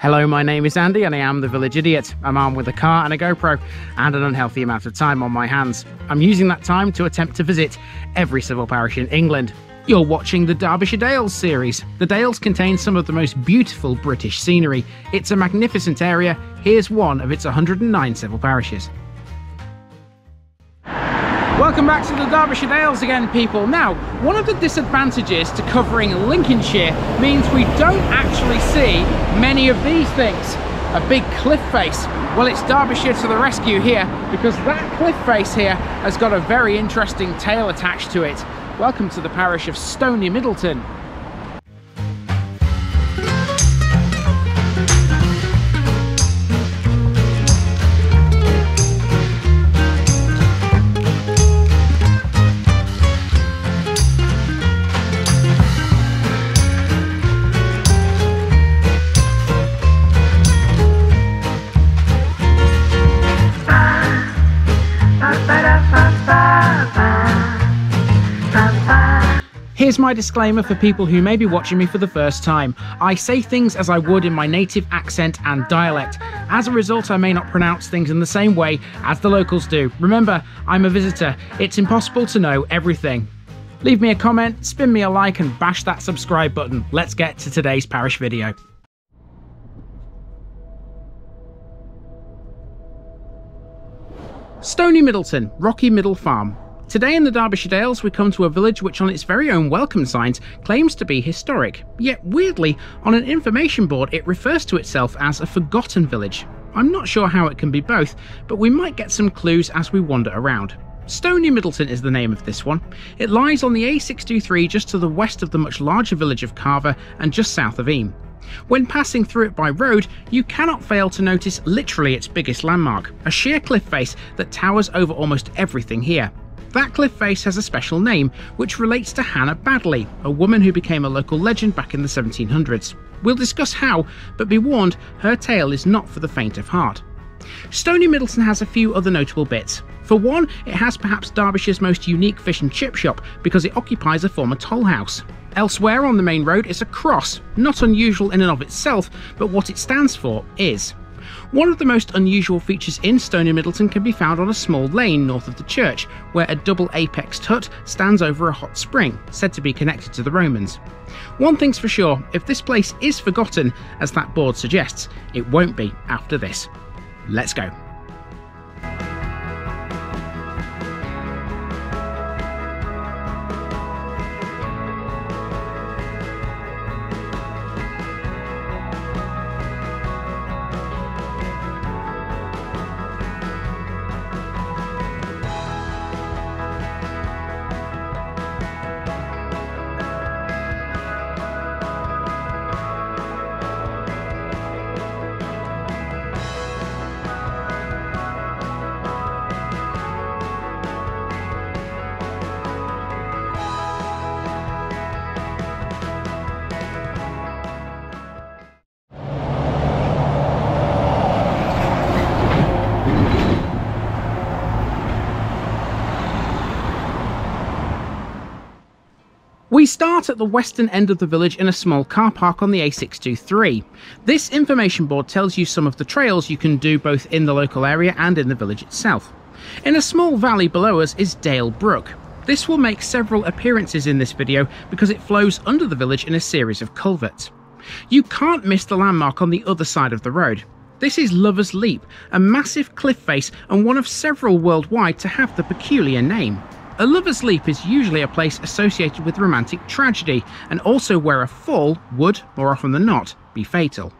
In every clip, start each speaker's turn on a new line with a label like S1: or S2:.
S1: Hello, my name is Andy and I am the Village Idiot. I'm armed with a car and a GoPro and an unhealthy amount of time on my hands. I'm using that time to attempt to visit every civil parish in England. You're watching the Derbyshire Dales series. The Dales contain some of the most beautiful British scenery. It's a magnificent area. Here's one of its 109 civil parishes. Welcome back to the Derbyshire Dales again, people. Now, one of the disadvantages to covering Lincolnshire means we don't actually see many of these things. A big cliff face. Well, it's Derbyshire to the rescue here, because that cliff face here has got a very interesting tale attached to it. Welcome to the parish of Stony Middleton. Here's my disclaimer for people who may be watching me for the first time. I say things as I would in my native accent and dialect. As a result, I may not pronounce things in the same way as the locals do. Remember, I'm a visitor. It's impossible to know everything. Leave me a comment, spin me a like and bash that subscribe button. Let's get to today's parish video. Stony Middleton, Rocky Middle Farm. Today in the Derbyshire Dales we come to a village which on its very own welcome signs claims to be historic, yet weirdly on an information board it refers to itself as a forgotten village. I'm not sure how it can be both, but we might get some clues as we wander around. Stony Middleton is the name of this one. It lies on the A623 just to the west of the much larger village of Carver and just south of Eyam. When passing through it by road, you cannot fail to notice literally its biggest landmark, a sheer cliff face that towers over almost everything here. That cliff face has a special name, which relates to Hannah Baddeley, a woman who became a local legend back in the 1700s. We'll discuss how, but be warned, her tale is not for the faint of heart. Stony Middleton has a few other notable bits. For one, it has perhaps Derbyshire's most unique fish and chip shop because it occupies a former toll house. Elsewhere on the main road is a cross, not unusual in and of itself, but what it stands for is. One of the most unusual features in Stony Middleton can be found on a small lane north of the church, where a double-apexed hut stands over a hot spring, said to be connected to the Romans. One thing's for sure, if this place is forgotten, as that board suggests, it won't be after this. Let's go. We start at the western end of the village in a small car park on the A623. This information board tells you some of the trails you can do both in the local area and in the village itself. In a small valley below us is Dale Brook. This will make several appearances in this video because it flows under the village in a series of culverts. You can't miss the landmark on the other side of the road. This is Lover's Leap, a massive cliff face and one of several worldwide to have the peculiar name. A lover's leap is usually a place associated with romantic tragedy, and also where a fall would, more often than not, be fatal.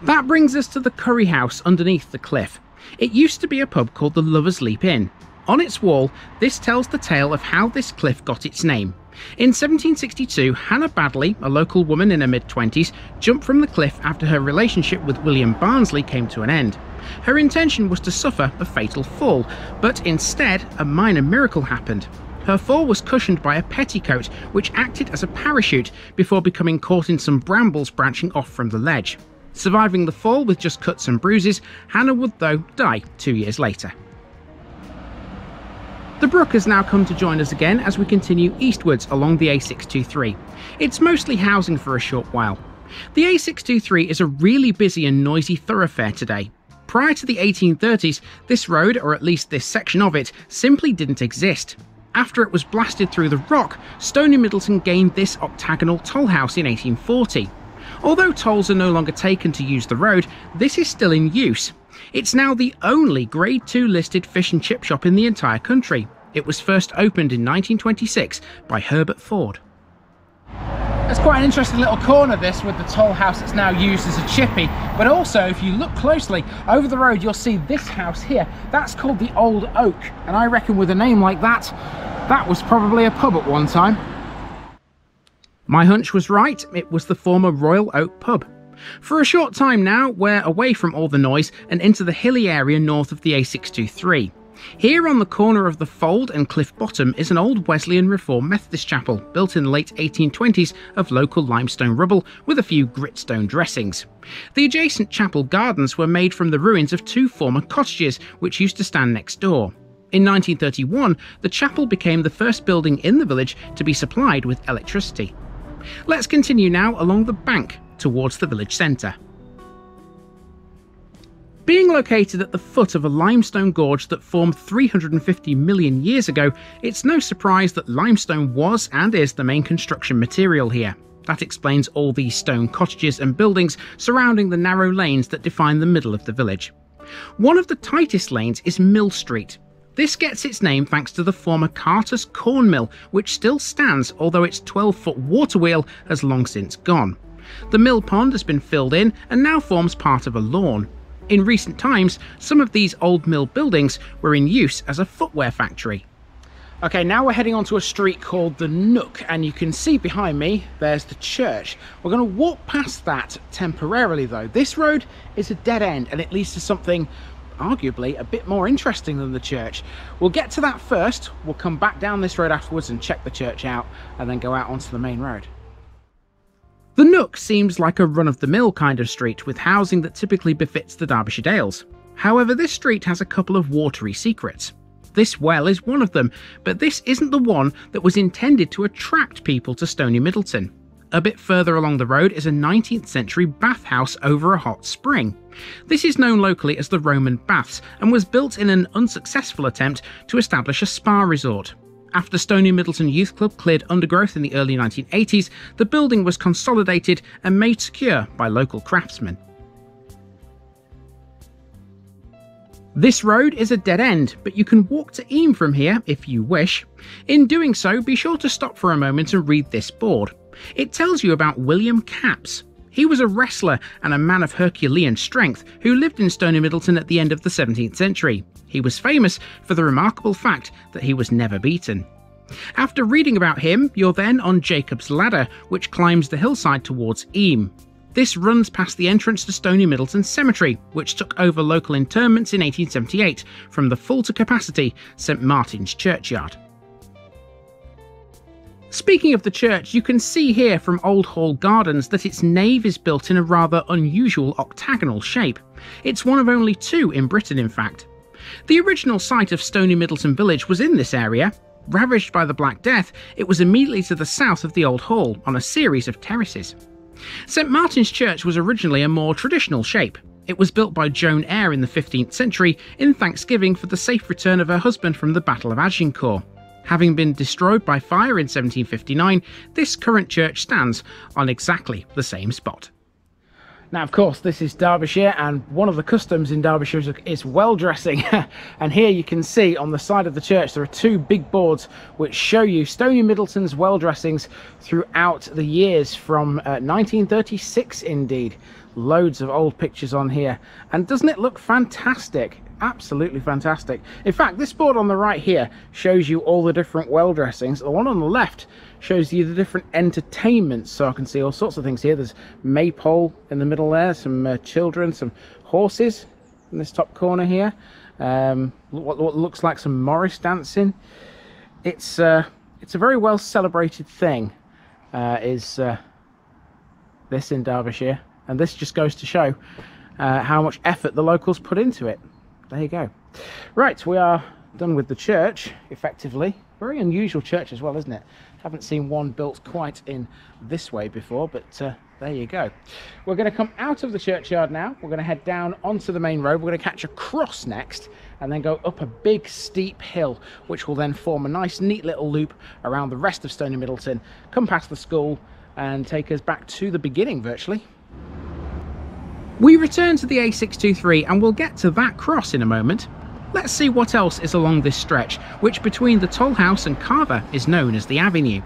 S1: That brings us to the curry house underneath the cliff. It used to be a pub called the Lover's Leap Inn. On its wall, this tells the tale of how this cliff got its name. In 1762, Hannah Baddeley, a local woman in her mid-20s, jumped from the cliff after her relationship with William Barnsley came to an end. Her intention was to suffer a fatal fall, but instead a minor miracle happened. Her fall was cushioned by a petticoat which acted as a parachute before becoming caught in some brambles branching off from the ledge. Surviving the fall with just cuts and bruises, Hannah would though die 2 years later. The brook has now come to join us again as we continue eastwards along the A623. It's mostly housing for a short while. The A623 is a really busy and noisy thoroughfare today. Prior to the 1830s, this road, or at least this section of it, simply didn't exist. After it was blasted through the rock, Stony Middleton gained this octagonal toll house in 1840. Although tolls are no longer taken to use the road, this is still in use. It's now the only Grade 2 listed fish and chip shop in the entire country. It was first opened in 1926 by Herbert Ford. It's quite an interesting little corner, this, with the toll house that's now used as a chippy. But also, if you look closely, over the road you'll see this house here. That's called the Old Oak, and I reckon with a name like that, that was probably a pub at one time. My hunch was right, it was the former Royal Oak pub. For a short time now, we're away from all the noise and into the hilly area north of the A623. Here on the corner of the Fold and Cliff Bottom is an old Wesleyan Reformed Methodist chapel, built in the late 1820s of local limestone rubble with a few gritstone dressings. The adjacent chapel gardens were made from the ruins of two former cottages which used to stand next door. In 1931, the chapel became the first building in the village to be supplied with electricity. Let's continue now along the bank towards the village centre. Being located at the foot of a limestone gorge that formed 350 million years ago, it's no surprise that limestone was and is the main construction material here. That explains all these stone cottages and buildings surrounding the narrow lanes that define the middle of the village. One of the tightest lanes is Mill Street. This gets its name thanks to the former Carter's Corn Mill, which still stands, although its 12-foot water wheel has long since gone. The mill pond has been filled in and now forms part of a lawn. In recent times, some of these old mill buildings were in use as a footwear factory. Okay, now we're heading onto a street called the Nook, and you can see behind me, there's the church. We're going to walk past that temporarily though. This road is a dead end and it leads to something arguably a bit more interesting than the church. We'll get to that first, we'll come back down this road afterwards and check the church out, and then go out onto the main road. The Nook seems like a run-of-the-mill kind of street with housing that typically befits the Derbyshire Dales. However, this street has a couple of watery secrets. This well is one of them, but this isn't the one that was intended to attract people to Stony Middleton. A bit further along the road is a 19th century bathhouse over a hot spring. This is known locally as the Roman Baths and was built in an unsuccessful attempt to establish a spa resort. After Stony Middleton Youth Club cleared undergrowth in the early 1980s, the building was consolidated and made secure by local craftsmen. This road is a dead end, but you can walk to Eyam from here if you wish. In doing so, be sure to stop for a moment and read this board. It tells you about William Capps. He was a wrestler and a man of Herculean strength who lived in Stony Middleton at the end of the 17th century. He was famous for the remarkable fact that he was never beaten. After reading about him, you're then on Jacob's Ladder, which climbs the hillside towards Eyam. This runs past the entrance to Stony Middleton Cemetery, which took over local interments in 1878 from the full to capacity St Martin's Churchyard. Speaking of the church, you can see here from Old Hall Gardens that its nave is built in a rather unusual octagonal shape. It's one of only two in Britain, in fact. The original site of Stony Middleton Village was in this area. Ravaged by the Black Death, it was immediately to the south of the Old Hall on a series of terraces. St Martin's Church was originally a more traditional shape. It was built by Joan Eyre in the 15th century in thanksgiving for the safe return of her husband from the Battle of Agincourt. Having been destroyed by fire in 1759, this current church stands on exactly the same spot. Now, of course, this is Derbyshire, and one of the customs in Derbyshire is well dressing. And here you can see on the side of the church there are two big boards which show you Stony Middleton's well dressings throughout the years from 1936 indeed. Loads of old pictures on here, and doesn't it look fantastic? Absolutely fantastic. In fact, this board on the right here shows you all the different well dressings. The one on the left shows you the different entertainments, so I can see all sorts of things here. There's maypole in the middle there, some children, some horses in this top corner here, what looks like some Morris dancing. It's a very well celebrated thing, this in Derbyshire, and this just goes to show how much effort the locals put into it. There you go. Right, we are done with the church, effectively. Very unusual church as well, isn't it? Haven't seen one built quite in this way before, but there you go. We're going to come out of the churchyard now. We're going to head down onto the main road. We're going to catch a cross next and then go up a big steep hill, which will then form a nice neat little loop around the rest of Stony Middleton, come past the school and take us back to the beginning virtually. We return to the A623 and we'll get to that cross in a moment. Let's see what else is along this stretch, which between the Toll House and Carver is known as the Avenue.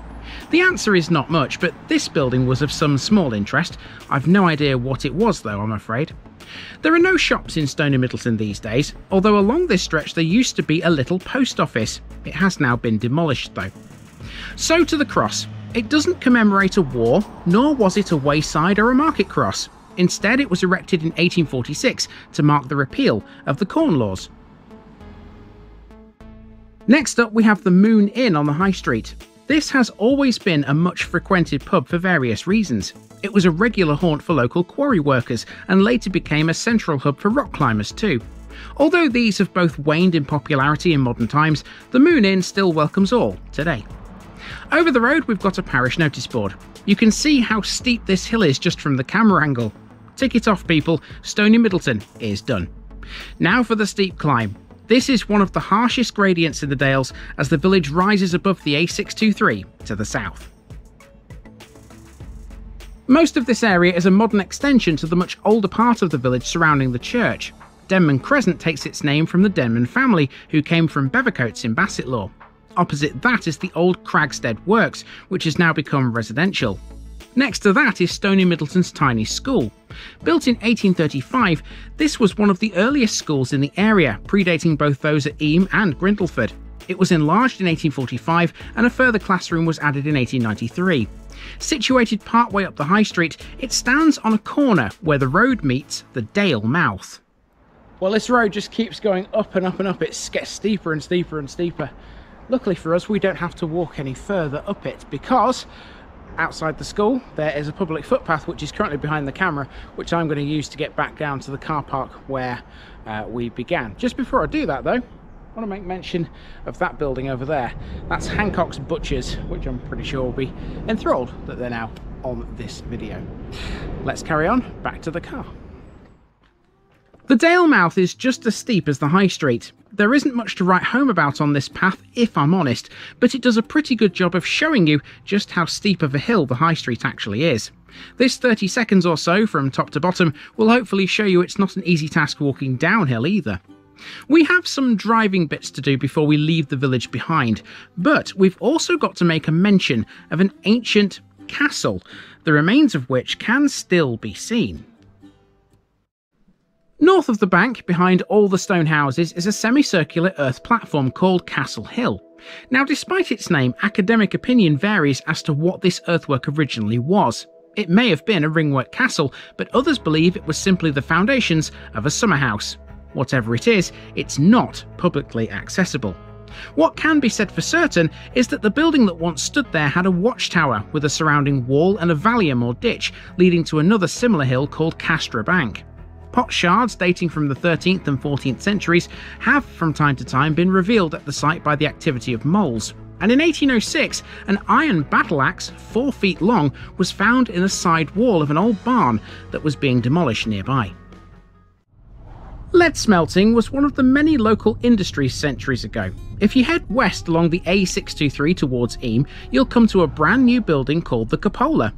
S1: The answer is not much, but this building was of some small interest. I've no idea what it was though, I'm afraid. There are no shops in Stony Middleton these days, although along this stretch there used to be a little post office. It has now been demolished though. So to the cross. It doesn't commemorate a war, nor was it a wayside or a market cross. Instead, it was erected in 1846 to mark the repeal of the Corn Laws. Next up we have the Moon Inn on the High Street. This has always been a much frequented pub for various reasons. It was a regular haunt for local quarry workers and later became a central hub for rock climbers too. Although these have both waned in popularity in modern times, the Moon Inn still welcomes all today. Over the road we've got a parish notice board. You can see how steep this hill is just from the camera angle. Tick it off people, Stony Middleton is done. Now for the steep climb. This is one of the harshest gradients in the Dales as the village rises above the A623 to the south. Most of this area is a modern extension to the much older part of the village surrounding the church. Denman Crescent takes its name from the Denman family, who came from Bevercoats in Bassetlaw. Opposite that is the old Cragstead Works, which has now become residential. Next to that is Stony Middleton's tiny school. Built in 1835, this was one of the earliest schools in the area, predating both those at Eyam and Grindleford. It was enlarged in 1845 and a further classroom was added in 1893. Situated partway up the High Street, it stands on a corner where the road meets the Dale mouth. Well, this road just keeps going up and up and up. It gets steeper and steeper and steeper. Luckily for us, we don't have to walk any further up it because outside the school there is a public footpath which is currently behind the camera, which I'm going to use to get back down to the car park where we began. Just before I do that though, I want to make mention of that building over there. That's Hancock's Butchers, which I'm pretty sure will be enthralled that they're now on this video. Let's carry on back to the car. The Dale mouth is just as steep as the High Street. There isn't much to write home about on this path, if I'm honest, but it does a pretty good job of showing you just how steep of a hill the High Street actually is. This 30 seconds or so from top to bottom will hopefully show you it's not an easy task walking downhill either. We have some driving bits to do before we leave the village behind, but we've also got to make a mention of an ancient castle, the remains of which can still be seen. North of the bank, behind all the stone houses, is a semicircular earth platform called Castle Hill. Now, despite its name, academic opinion varies as to what this earthwork originally was. It may have been a ringwork castle, but others believe it was simply the foundations of a summer house. Whatever it is, it's not publicly accessible. What can be said for certain is that the building that once stood there had a watchtower with a surrounding wall and a valium or ditch leading to another similar hill called Castra Bank. Pot shards dating from the 13th and 14th centuries have from time to time been revealed at the site by the activity of moles, and in 1806 an iron battle axe 4 feet long was found in a side wall of an old barn that was being demolished nearby. Lead smelting was one of the many local industries centuries ago. If you head west along the A623 towards Eyam, you'll come to a brand new building called the Cupola.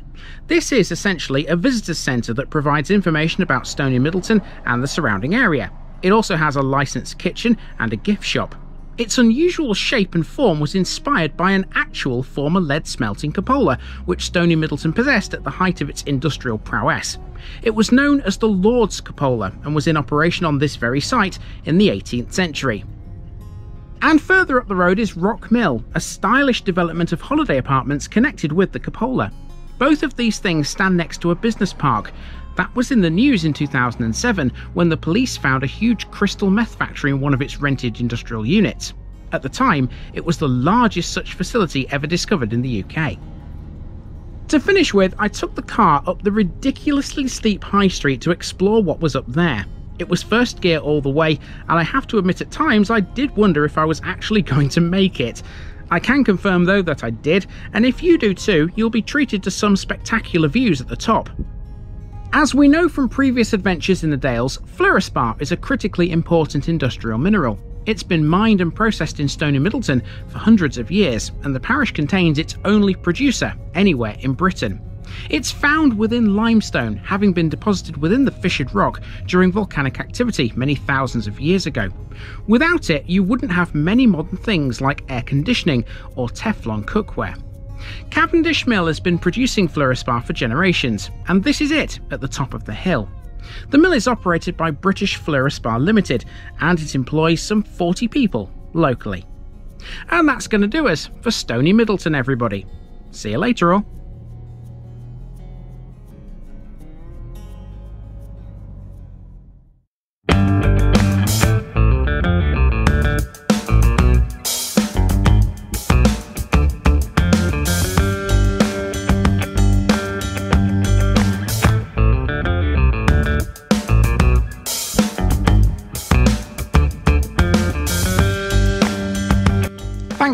S1: This is essentially a visitors centre that provides information about Stony Middleton and the surrounding area. It also has a licensed kitchen and a gift shop. Its unusual shape and form was inspired by an actual former lead smelting cupola, which Stony Middleton possessed at the height of its industrial prowess. It was known as the Lord's Cupola and was in operation on this very site in the 18th century. And further up the road is Rock Mill, a stylish development of holiday apartments connected with the cupola. Both of these things stand next to a business park. That was in the news in 2007 when the police found a huge crystal meth factory in one of its rented industrial units. At the time, it was the largest such facility ever discovered in the UK. To finish with, I took the car up the ridiculously steep high street to explore what was up there. It was first gear all the way, and I have to admit at times I did wonder if I was actually going to make it. I can confirm though that I did, and if you do too, you'll be treated to some spectacular views at the top. As we know from previous adventures in the Dales, fluorspar is a critically important industrial mineral. It's been mined and processed in Stony Middleton for hundreds of years, and the parish contains its only producer anywhere in Britain. It's found within limestone, having been deposited within the fissured rock during volcanic activity many thousands of years ago. Without it, you wouldn't have many modern things like air conditioning or Teflon cookware. Cavendish Mill has been producing fluorspar for generations, and this is it at the top of the hill. The mill is operated by British Fluorspar Limited, and it employs some 40 people locally. And that's going to do us for Stony Middleton, everybody. See you later all.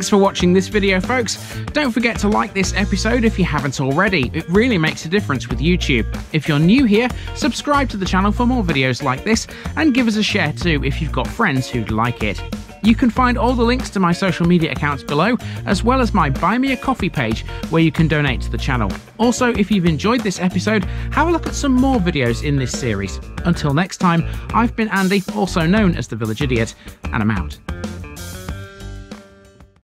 S1: Thanks for watching this video, folks. Don't forget to like this episode if you haven't already. It really makes a difference with YouTube. If you're new here, subscribe to the channel for more videos like this, and give us a share too if you've got friends who'd like it. You can find all the links to my social media accounts below, as well as my Buy Me a Coffee page where you can donate to the channel. Also, if you've enjoyed this episode, have a look at some more videos in this series. Until next time, I've been Andy, also known as the Village Idiot, and I'm out.